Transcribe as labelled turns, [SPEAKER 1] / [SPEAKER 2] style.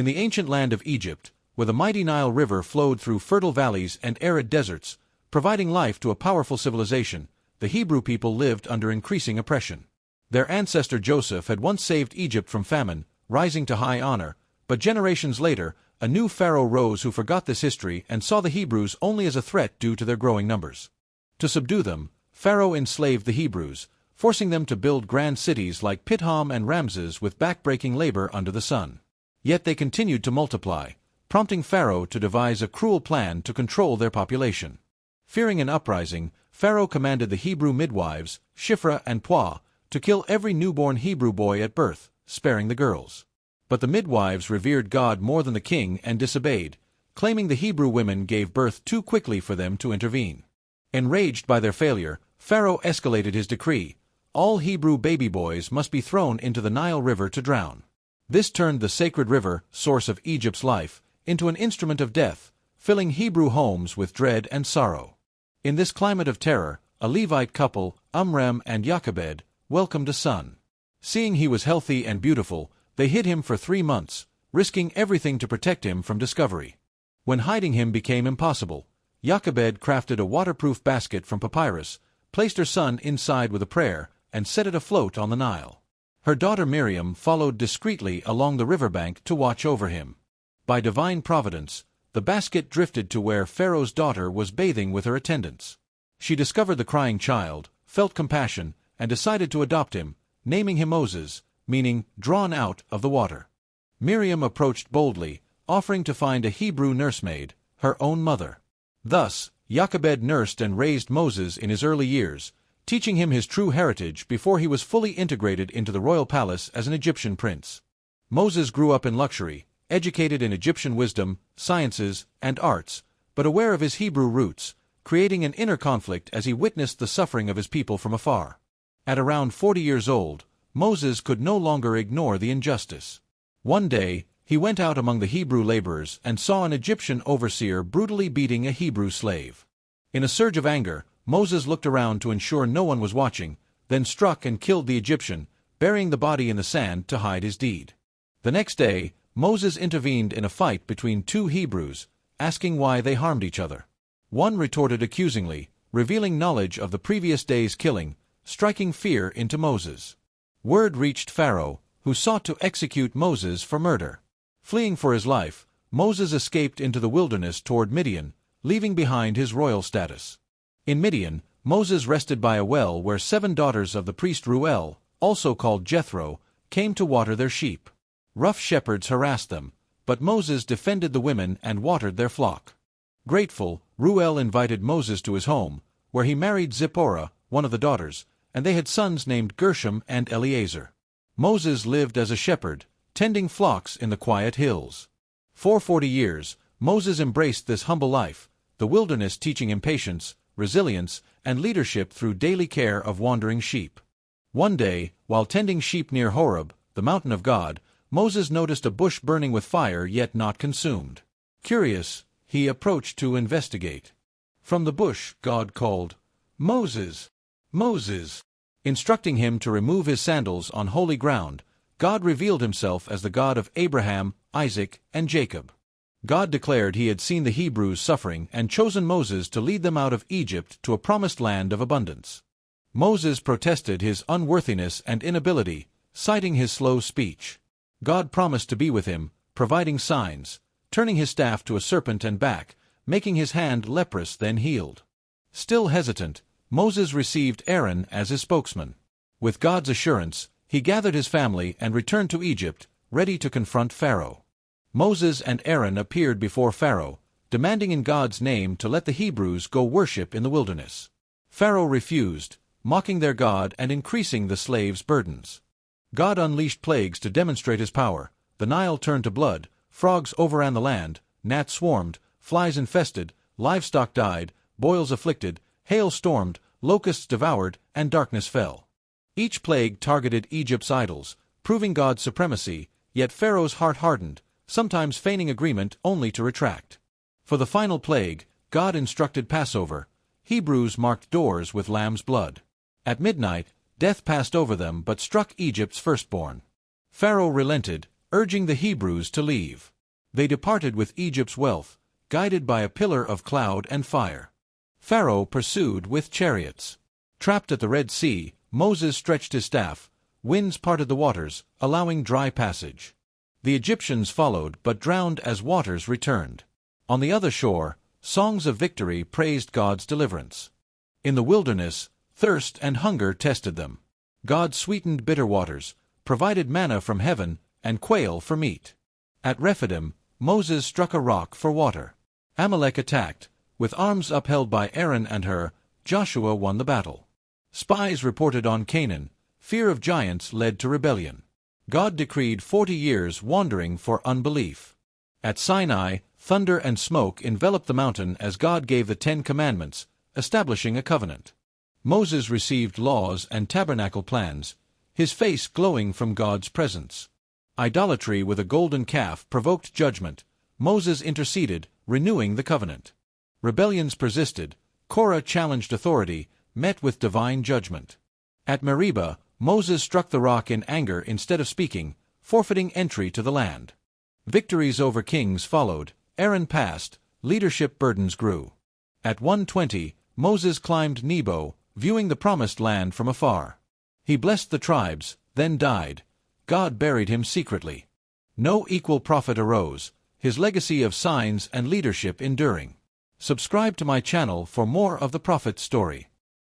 [SPEAKER 1] In the ancient land of Egypt, where the mighty Nile River flowed through fertile valleys and arid deserts, providing life to a powerful civilization, the Hebrew people lived under increasing oppression. Their ancestor Joseph had once saved Egypt from famine, rising to high honor, but generations later, a new pharaoh rose who forgot this history and saw the Hebrews only as a threat due to their growing numbers. To subdue them, Pharaoh enslaved the Hebrews, forcing them to build grand cities like Pithom and Ramses with backbreaking labor under the sun. Yet they continued to multiply, prompting Pharaoh to devise a cruel plan to control their population. Fearing an uprising, Pharaoh commanded the Hebrew midwives, Shiphrah and Puah, to kill every newborn Hebrew boy at birth, sparing the girls. But the midwives revered God more than the king and disobeyed, claiming the Hebrew women gave birth too quickly for them to intervene. Enraged by their failure, Pharaoh escalated his decree: all Hebrew baby boys must be thrown into the Nile River to drown. This turned the sacred river, source of Egypt's life, into an instrument of death, filling Hebrew homes with dread and sorrow. In this climate of terror, a Levite couple, Amram and Jochebed, welcomed a son. Seeing he was healthy and beautiful, they hid him for 3 months, risking everything to protect him from discovery. When hiding him became impossible, Jochebed crafted a waterproof basket from papyrus, placed her son inside with a prayer, and set it afloat on the Nile. Her daughter Miriam followed discreetly along the riverbank to watch over him. By divine providence, the basket drifted to where Pharaoh's daughter was bathing with her attendants. She discovered the crying child, felt compassion, and decided to adopt him, naming him Moses, meaning drawn out of the water. Miriam approached boldly, offering to find a Hebrew nursemaid, her own mother. Thus, Jochebed nursed and raised Moses in his early years, teaching him his true heritage before he was fully integrated into the royal palace as an Egyptian prince. Moses grew up in luxury, educated in Egyptian wisdom, sciences, and arts, but aware of his Hebrew roots, creating an inner conflict as he witnessed the suffering of his people from afar. At around 40 years old, Moses could no longer ignore the injustice. One day, he went out among the Hebrew laborers and saw an Egyptian overseer brutally beating a Hebrew slave. In a surge of anger, Moses looked around to ensure no one was watching, then struck and killed the Egyptian, burying the body in the sand to hide his deed. The next day, Moses intervened in a fight between 2 Hebrews, asking why they harmed each other. One retorted accusingly, revealing knowledge of the previous day's killing, striking fear into Moses. Word reached Pharaoh, who sought to execute Moses for murder. Fleeing for his life, Moses escaped into the wilderness toward Midian, leaving behind his royal status. In Midian, Moses rested by a well where 7 daughters of the priest Reuel, also called Jethro, came to water their sheep. Rough shepherds harassed them, but Moses defended the women and watered their flock. Grateful, Reuel invited Moses to his home, where he married Zipporah, one of the daughters, and they had sons named Gershom and Eleazar. Moses lived as a shepherd, tending flocks in the quiet hills. For 40 years, Moses embraced this humble life, the wilderness teaching him patience, resilience, and leadership through daily care of wandering sheep. One day, while tending sheep near Horeb, the mountain of God, Moses noticed a bush burning with fire yet not consumed. Curious, he approached to investigate. From the bush, God called, "Moses! Moses!" Instructing him to remove his sandals on holy ground, God revealed himself as the God of Abraham, Isaac, and Jacob. God declared he had seen the Hebrews suffering and chosen Moses to lead them out of Egypt to a promised land of abundance. Moses protested his unworthiness and inability, citing his slow speech. God promised to be with him, providing signs, turning his staff to a serpent and back, making his hand leprous then healed. Still hesitant, Moses received Aaron as his spokesman. With God's assurance, he gathered his family and returned to Egypt, ready to confront Pharaoh. Moses and Aaron appeared before Pharaoh, demanding in God's name to let the Hebrews go worship in the wilderness. Pharaoh refused, mocking their God and increasing the slaves' burdens. God unleashed plagues to demonstrate his power. The Nile turned to blood, frogs overran the land, gnats swarmed, flies infested, livestock died, boils afflicted, hail stormed, locusts devoured, and darkness fell. Each plague targeted Egypt's idols, proving God's supremacy, yet Pharaoh's heart hardened, sometimes feigning agreement only to retract. For the final plague, God instructed Passover. Hebrews marked doors with lamb's blood. At midnight, death passed over them but struck Egypt's firstborn. Pharaoh relented, urging the Hebrews to leave. They departed with Egypt's wealth, guided by a pillar of cloud and fire. Pharaoh pursued with chariots. Trapped at the Red Sea, Moses stretched his staff. Winds parted the waters, allowing dry passage. The Egyptians followed but drowned as waters returned. On the other shore, songs of victory praised God's deliverance. In the wilderness, thirst and hunger tested them. God sweetened bitter waters, provided manna from heaven, and quail for meat. At Rephidim, Moses struck a rock for water. Amalek attacked. With arms upheld by Aaron and Hur, Joshua won the battle. Spies reported on Canaan. Fear of giants led to rebellion. God decreed 40 years wandering for unbelief. At Sinai, thunder and smoke enveloped the mountain as God gave the 10 Commandments, establishing a covenant. Moses received laws and tabernacle plans, his face glowing from God's presence. Idolatry with a golden calf provoked judgment. Moses interceded, renewing the covenant. Rebellions persisted. Korah challenged authority, met with divine judgment. At Meribah, Moses struck the rock in anger instead of speaking, forfeiting entry to the land. Victories over kings followed. Aaron passed. Leadership burdens grew. At 120, Moses climbed Nebo, viewing the promised land from afar. He blessed the tribes, then died. God buried him secretly. No equal prophet arose, his legacy of signs and leadership enduring. Subscribe to my channel for more of the prophet's story.